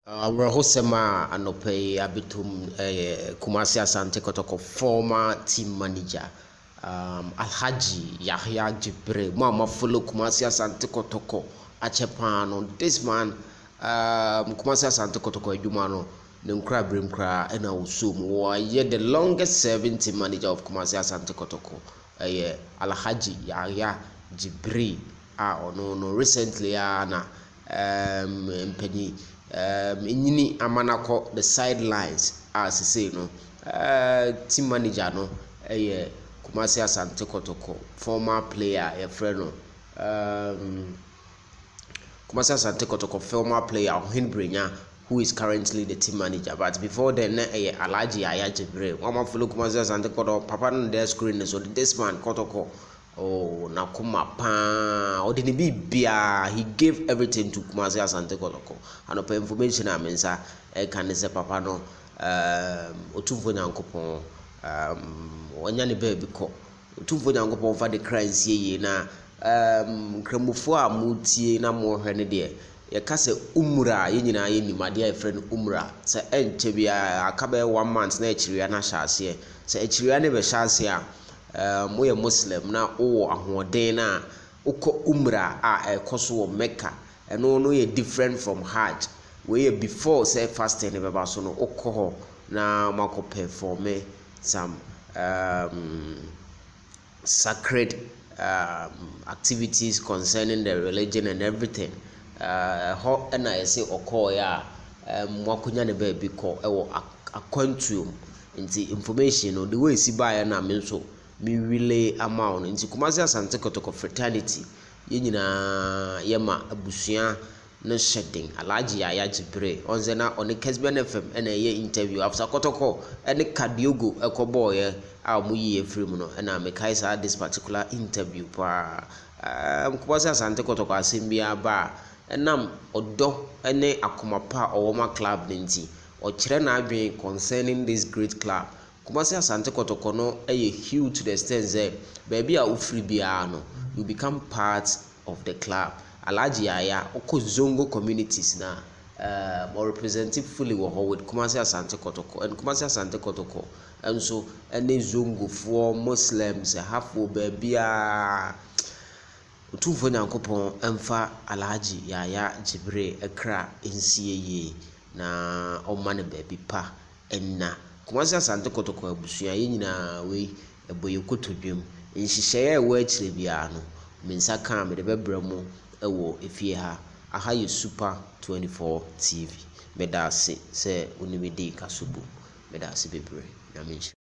Hosema Anope Abitum Kumasi Asante Kotoko, former team manager. Alhaji Yahaya Jibril, Mama follow Kumasi Asante Kotoko, Achepano. This man, Kumasi Asante Kotoko, Jumano, Nunkra Brimkra, and Ausum, yet the longest serving team manager of Kumasi Asante Kotoko, Alhaji Yahaya Jibril. No, recently, Penny. Inyini amanako the sidelines as say no team manager no Kumasi Asante Kotoko, former player a friend no Kumasi Asante Kotoko, former player Hinbrinya, who is currently the team manager. But before then Alhaji Yahaya Jibril one follow Kumasi Asante Kotoko, papa no there screen, so this man Kotoko, oh, nakuma pa odini bibia, he gave everything to Kumasi Asante Kotoko. And open information amensa can say papa no otumfo nyankopon wanya ne baby ko otumfo nyankopon fa de crans ye na kramufo a mutie na mo hwe ne de ye ka se umra ye nyina ye nimade a friend umra se enche bia akabe 1 month na ekiriya na hyase se ekiriya ne be hyase a moye muslim na wo ahoden na uko umra a ekoso wo Mecca eno no ye different from Hajj. We before say fasting ne beba so no uko na mako perform some sacred activities concerning the religion and everything. Ho na I say oko ya mwakunya ne ba bi ko ewo akwantuom nti information no the way si buy na me so me relay amount nti Kumasi Asante Kotoko fraternity ye nyina yema abusua no shedding Alhaji Yahaya Jibril onze na on Kesben FM na ye interview after Kotoko any kadiogo ekobo ye a mu yi efrim no na me kai sa this particular interview pa Kumasi Asante Kotoko asembia ba enam odo ene akomapa owoma club nti o kire na adwen concerning this great club. Kumasi Asante Kotoko no huge to the extent that baby a ufri bia no you become part of the club. Alhaji Yahaya oko zongo communities na or representative fully with Kumasi Asante Kotoko, and Kumasi Asante Kotoko and so any zongo for Muslims halfo baby a utumfo nyankopon emfa Alhaji Yahaya Jibril ekra nsieye na omane baby pa enna Kumasi Asante Kotoko abusua ye nyina we eboye kotodwem nhihye e wa akire bia no mensa kan me de bebra mu ewo efie ha aha ye super 24 TV medase se unimidi kasubu medase bebre na menchi